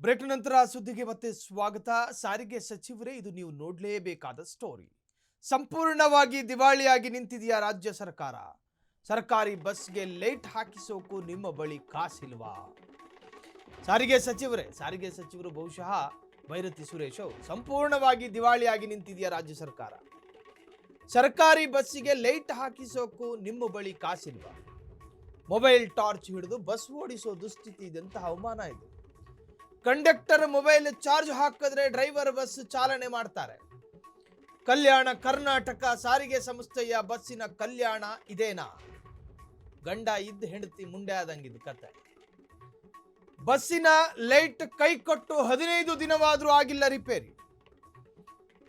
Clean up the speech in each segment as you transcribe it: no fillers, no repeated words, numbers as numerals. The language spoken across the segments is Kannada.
ಬ್ರೇಕ್ ನಂತರ ಸುದ್ದಿಗೆ ಮತ್ತೆ ಸ್ವಾಗತ. ಸಾರಿಗೆ ಸಚಿವರೇ, ಇದು ನೀವು ನೋಡಲೇಬೇಕಾದ ಸ್ಟೋರಿ. ಸಂಪೂರ್ಣವಾಗಿ ದಿವಾಳಿಯಾಗಿ ನಿಂತಿದೆಯಾ ರಾಜ್ಯ ಸರ್ಕಾರ? ಸರ್ಕಾರಿ ಬಸ್ಗೆ ಲೇಟ್ ಹಾಕಿಸೋಕು ನಿಮ್ಮ ಬಳಿ ಕಾಸಿಲ್ವಾ? ಸಾರಿಗೆ ಸಚಿವರು ಬಹುಶಃ ಭೈರತಿ ಸುರೇಶ್ ಅವರು ಸಂಪೂರ್ಣವಾಗಿ ದಿವಾಳಿಯಾಗಿ ನಿಂತಿದೆಯಾ ರಾಜ್ಯ ಸರ್ಕಾರ? ಸರ್ಕಾರಿ ಬಸ್ಸಿಗೆ ಲೈಟ್ ಹಾಕಿಸೋಕು ನಿಮ್ಮ ಬಳಿ ಕಾಸಿಲ್ವಾ? ಮೊಬೈಲ್ ಟಾರ್ಚ್ ಹಿಡಿದು ಬಸ್ ಓಡಿಸೋ ದುಸ್ಥಿತಿ ಇದಂತಹ ಅವಮಾನ ಇದು. ಕಂಡಕ್ಟರ್ ಮೊಬೈಲ್ ಚಾರ್ಜ್ ಹಾಕಿದ್ರೆ ಡ್ರೈವರ್ ಬಸ್ ಚಾಲನೆ ಮಾಡ್ತಾರೆ. ಕಲ್ಯಾಣ ಕರ್ನಾಟಕ ಸಾರಿಗೆ ಸಂಸ್ಥೆಯ ಬಸ್ಸಿನ ಕಲ್ಯಾಣ ಇದೇನಾ? ಗಂಡ ಇದ್ದ ಹೆಂಡತಿ ಮುಂಡೆ ಆದಂಗಿದ್ದು ಕತೆ. ಬಸ್ಸಿನ ಲೈಟ್ ಕೈ ಕೊಟ್ಟು 15 ದಿನವಾದ್ರೂ ಆಗಿಲ್ಲ ರಿಪೇರಿ.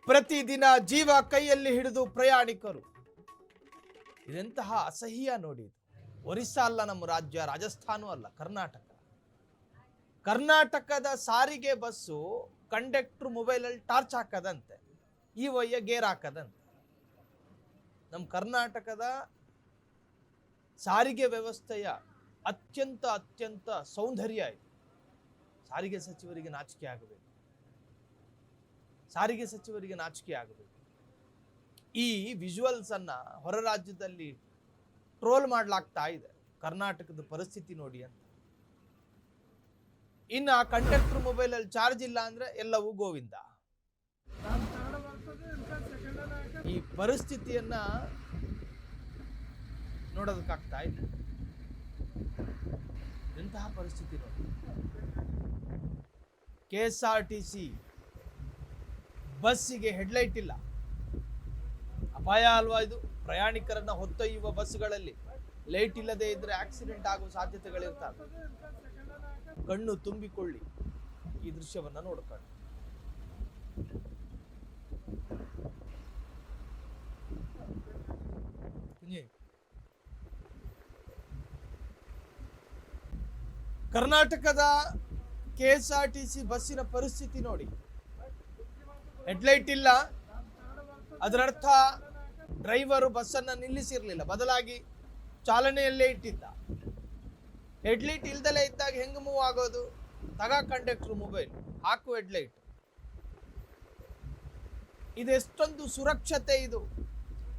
ಪ್ರತಿದಿನ ಜೀವ ಕೈಯಲ್ಲಿ ಹಿಡಿದು ಪ್ರಯಾಣಿಕರು. ಇದೆಂತಹ ಅಸಹ್ಯ ನೋಡಿ. ಒರಿಸ್ಸಾ ಅಲ್ಲ ನಮ್ಮ ರಾಜ್ಯ, ರಾಜಸ್ಥಾನೂ ಅಲ್ಲ, ಕರ್ನಾಟಕದ ಸಾರಿಗೆ ಬಸ್ಸು ಕಂಡಕ್ಟರ್ ಮೊಬೈಲಲ್ಲಿ ಟಾರ್ಚ್ ಹಾಕದಂತೆ, ಈ ವಯ್ಯ ಗೇರ್ ಹಾಕದಂತೆ. ನಮ್ಮ ಕರ್ನಾಟಕದ ಸಾರಿಗೆ ವ್ಯವಸ್ಥೆಯ ಅತ್ಯಂತ ಸೌಂದರ್ಯ ಇದು. ಸಾರಿಗೆ ಸಚಿವರಿಗೆ ನಾಚಿಕೆ ಆಗಬೇಕು. ಈ ವಿಜುವಲ್ಸ್ ಅನ್ನ ಹೊರ ರಾಜ್ಯದಲ್ಲಿ ಟ್ರೋಲ್ ಮಾಡಲಾಗ್ತಾ ಇದೆ. ಕರ್ನಾಟಕದ ಪರಿಸ್ಥಿತಿ ನೋಡಿ ಅಂತ. ಇನ್ನು ಕಂಡಕ್ಟರ್ ಮೊಬೈಲ್ ಅಲ್ಲಿ ಚಾರ್ಜ್ ಇಲ್ಲ ಅಂದ್ರೆ ಎಲ್ಲವೂ ಗೋವಿಂದ. ಈ ಪರಿಸ್ಥಿತಿಯನ್ನ ನೋಡೋದಕ್ಕಾಗ್ತಾ ಇದೆ. ಎಂತಹ ಪರಿಸ್ಥಿತಿ ನೋಡಿ. KSRTC ಬಸ್ಸಿಗೆ ಹೆಡ್ಲೈಟ್ ಇಲ್ಲ. ಅಪಾಯ ಅಲ್ವಾ ಇದು? ಪ್ರಯಾಣಿಕರನ್ನ ಹೊತ್ತೊಯ್ಯುವ ಬಸ್ಗಳಲ್ಲಿ ಲೈಟ್ ಇಲ್ಲದೆ ಇದ್ರೆ ಆಕ್ಸಿಡೆಂಟ್ ಆಗುವ ಸಾಧ್ಯತೆಗಳಿರ್ತವೆ. ಕಣ್ಣು ತುಂಬಿಕೊಳ್ಳಿ ಈ ದೃಶ್ಯವನ್ನ ನೋಡ್ಕೊಂಡು. ಕರ್ನಾಟಕದ KSRTC ಬಸ್ಸಿನ ಪರಿಸ್ಥಿತಿ ನೋಡಿ. ಹೆಡ್ಲೈಟ್ ಇಲ್ಲ, ಅದರರ್ಥ ಡ್ರೈವರು ಬಸ್ಸನ್ನು ನಿಲ್ಲಿಸಿರ್ಲಿಲ್ಲ, ಬದಲಾಗಿ ಚಾಲನೆಯಲ್ಲೇ ಇಟ್ಟಿದ್ದ. ಹೆಡ್ಲೈಟ್ ಇಲ್ದಲೇ ಇದ್ದಾಗ ಹೆಂಗೆ ಮೂವ್ ಆಗೋದು? ಕಂಡಕ್ಟರ್ ಮೊಬೈಲ್ ಹಾಕು ಹೆಡ್ಲೈಟ್. ಇದೆಷ್ಟೊಂದು ಸುರಕ್ಷತೆ ಇದು.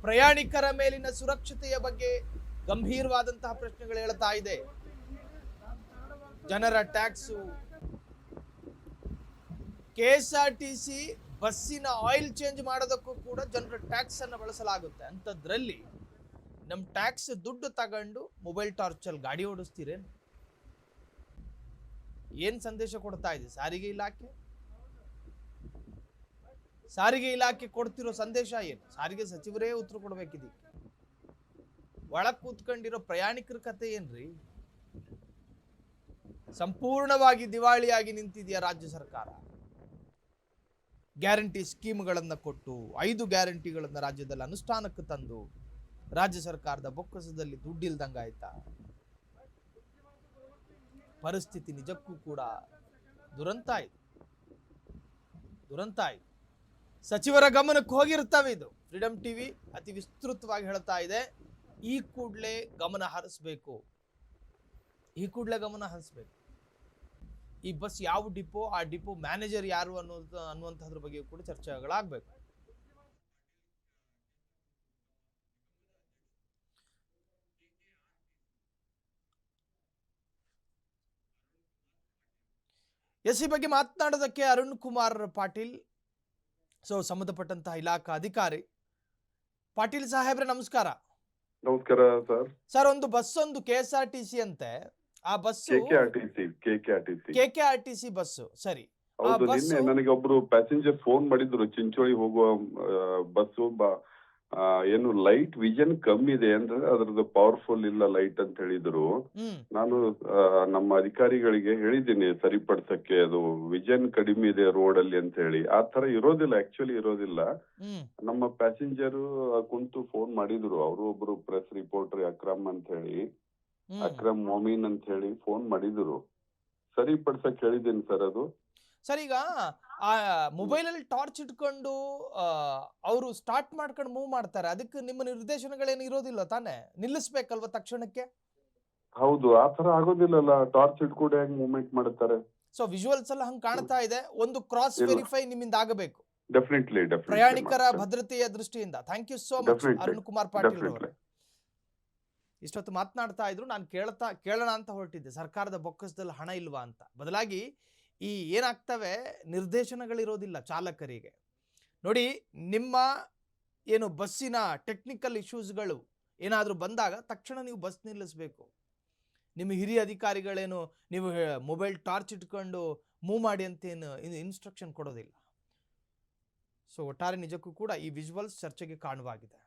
ಪ್ರಯಾಣಿಕರ ಮೇಲಿನ ಸುರಕ್ಷತೆಯ ಬಗ್ಗೆ ಗಂಭೀರವಾದಂತಹ ಪ್ರಶ್ನೆಗಳು ಹೇಳ್ತಾ ಇದೆ. ಜನರ ಟ್ಯಾಕ್ಸು, KSRTC ಬಸ್ಸಿನ ಆಯಿಲ್ ಚೇಂಜ್ ಮಾಡೋದಕ್ಕೂ ಕೂಡ ಜನರ ಟ್ಯಾಕ್ಸ್ ಅನ್ನು ಬಳಸಲಾಗುತ್ತೆ. ಅಂಥದ್ರಲ್ಲಿ ನಮ್ಮ ಟ್ಯಾಕ್ಸ್ ದುಡ್ಡು ತಗೊಂಡು ಮೊಬೈಲ್ ಟಾರ್ಚ್ ಅಲ್ಲಿ ಗಾಡಿ ಓಡಿಸ್ತೀರೇನು? ಏನ್ ಸಂದೇಶ ಕೊಡ್ತಾ ಇದೆ ಸಾರಿಗೆ ಇಲಾಖೆ ಕೊಡ್ತಿರೋ ಸಂದೇಶ ಏನು? ಸಾರಿಗೆ ಸಚಿವರೇ ಉತ್ತರ ಕೊಡ್ಬೇಕಿದೆ. ಒಳಗ್ ಕೂತ್ಕೊಂಡಿರೋ ಪ್ರಯಾಣಿಕರ ಕತೆ ಏನ್ರಿ? ಸಂಪೂರ್ಣವಾಗಿ ದಿವಾಳಿಯಾಗಿ ನಿಂತಿದೆಯಾ ರಾಜ್ಯ ಸರ್ಕಾರ? ಗ್ಯಾರಂಟಿ ಸ್ಕೀಮ್ಗಳನ್ನ ಕೊಟ್ಟು 5 ಗ್ಯಾರಂಟಿಗಳನ್ನ ರಾಜ್ಯದಲ್ಲಿ ಅನುಷ್ಠಾನಕ್ಕೆ ತಂದು ರಾಜ್ಯ ಸರ್ಕಾರದ ಬೊಕ್ಕಸದಲ್ಲಿ ದುಡ್ಡಿಲ್ದಂಗಾಯ್ತಾ? ಪರಿಸ್ಥಿತಿ ನಿಜಕ್ಕೂ ಕೂಡ ದುರಂತ ಇದೆ. ಸಚಿವರ ಗಮನಕ್ಕೆ ಹೋಗಿರ್ತವೆ ಇದು. ಫ್ರೀಡಂ ಟಿವಿ ಅತಿ ವಿಸ್ತೃತವಾಗಿ ಹೇಳ್ತಾ ಇದೆ. ಈ ಕೂಡಲೇ ಗಮನ ಹರಿಸಬೇಕು. ಈ ಬಸ್ ಯಾವ ಡಿಪೋ, ಆ ಡಿಪೋ ಮ್ಯಾನೇಜರ್ ಯಾರು ಅನ್ನುವಂಥದ್ರ ಬಗ್ಗೆ ಕೂಡ ಚರ್ಚೆಗಳಾಗಬೇಕು. ಈ ಬಗ್ಗೆ ಮಾತನಾಡೋದಕ್ಕೆ ಅರುಣ್ ಕುಮಾರ್ ಪಾಟೀಲ್, ಸಂಬಂಧಪಟ್ಟಂತಹ ಇಲಾಖಾ ಅಧಿಕಾರಿ. ಪಾಟೀಲ್ ಸಾಹೇಬ್ರೆ ನಮಸ್ಕಾರ. ನಮಸ್ಕಾರ ಸರ್, ಒಂದು ಬಸ್, ಒಂದು KSRTC ಅಂತೆ. ಆ ಬಸ್ಸು KKRTC ಬಸ್ಸು. ಸರಿ, ಹೌದು. ನಿನ್ನೆ ನನಗೆ ಒಬ್ರು ಪ್ಯಾಸೆಂಜರ್ ಫೋನ್ ಮಾಡಿದ್ರು. ಚಿಂಚೋಳಿ ಹೋಗುವ ಬಸ್ಸು ಏನು ಲೈಟ್ ವಿಷನ್ ಕಮ್ಮಿ ಇದೆ ಅಂದ್ರೆ ಅದ್ರದ್ದು ಪವರ್ಫುಲ್ ಇಲ್ಲ ಲೈಟ್ ಅಂತ ಹೇಳಿದ್ರು. ನಾನು ನಮ್ಮ ಅಧಿಕಾರಿಗಳಿಗೆ ಹೇಳಿದ್ದೀನಿ ಸರಿಪಡಿಸಕ್ಕೆ, ಅದು ವಿಷನ್ ಕಡಿಮೆ ಇದೆ ರೋಡ್ ಅಲ್ಲಿ ಅಂತ ಹೇಳಿ. ಆ ತರ ಆಕ್ಚುಲಿ ಇರೋದಿಲ್ಲ. ನಮ್ಮ ಪ್ಯಾಸೆಂಜರ್ ಕುಂತು ಫೋನ್ ಮಾಡಿದ್ರು. ಅವರು ಒಬ್ರು ಪ್ರೆಸ್ ರಿಪೋರ್ಟರ್ ಅಕ್ರಮ್ ಮೊಮೀನ್ ಅಂತ ಹೇಳಿ ಫೋನ್ ಮಾಡಿದ್ರು. ಸರಿಪಡಿಸಕ್ ಹೇಳಿದ್ದೀನಿ ಸರ್. ಅದು ಸರ್, ಈಗ ಆ ಮೊಬೈಲ್ ಅಲ್ಲಿ ಟಾರ್ಚ್ ಇಟ್ಕೊಂಡು ಅವರು ಸ್ಟಾರ್ಟ್ ಮಾಡ್ಕೊಂಡು ಮೂವ್ ಮಾಡ್ತಾರೆ. ಅದಕ್ಕೆ ನಿಮ್ಮ ನಿರ್ದೇಶನಗಳೇನು ಇರೋದಿಲ್ಲ ತಾನೆ? ನಿಲ್ಲಿಸ್ಬೇಕಲ್ವಾ ತಕ್ಷಣಕ್ಕೆ? ಹೌದು, ಆತರ ಆಗೋದಿಲ್ಲಲ್ಲ. ಟಾರ್ಚ್ ಇಟ್ಕೊಂಡು ಹೆಂಗ್ ಮೂವ್ಮೆಂಟ್ ಮಾಡುತ್ತಾರೆ? ಸೊ ವಿಜುವಲ್ಸ್ ಎಲ್ಲ ಹಂಗೆ ಕಾಣ್ತಾ ಇದೆ. ಒಂದು ಕ್ರಾಸ್ ಇಲ್ಲ. ವೆರಿಫೈ ನಿಮ್ಮಿಂದ ಆಗಬೇಕು ಡೆಫಿನೆಟ್ಲಿ ಪ್ರಯಾಣಿಕರ ಭದ್ರತೆಯ ದೃಷ್ಟಿಯಿಂದ. Thank you so much Definitely. Arun Kumar Patil Definitely. ಅವರೇ. ಇಷ್ಟೊತ್ತು ಮಾತನಾಡ್ತಾ ಇದ್ರು. ನಾನು ಕೇಳೋಣ ಅಂತ ಹೊರಟಿದ್ದೆ, ಸರ್ಕಾರದ ಬೊಕ್ಕಸದಲ್ಲಿ ಹಣ ಇಲ್ವಾ ಅಂತ. ಬದಲಾಗಿ ಈ ಏನಾಗ್ತವೆ ನಿರ್ದೇಶನಗಳಿರೋದಿಲ್ಲ ಚಾಲಕರಿಗೆ. ನೋಡಿ, ನಿಮ್ಮ ಏನು ಬಸ್ಸಿನ ಟೆಕ್ನಿಕಲ್ ಇಶ್ಯೂಸ್ಗಳು ಏನಾದರೂ ಬಂದಾಗ ತಕ್ಷಣ ನೀವು ಬಸ್ ನಿಲ್ಲಿಸಬೇಕು. ನಿಮ್ಮ ಹಿರಿಯ ಅಧಿಕಾರಿಗಳೇನು ನೀವು ಮೊಬೈಲ್ ಟಾರ್ಚ್ ಇಟ್ಕೊಂಡು ಮೂವ್ ಮಾಡಿ ಅಂತೇನು ಇನ್ಸ್ಟ್ರಕ್ಷನ್ ಕೊಡೋದಿಲ್ಲ. ಸೊ ಒಟ್ಟಾರೆ ನಿಜಕ್ಕೂ ಕೂಡ ಈ ವಿಜುವಲ್ಸ್ ಚರ್ಚೆಗೆ ಕಾರಣವಾಗಿದೆ.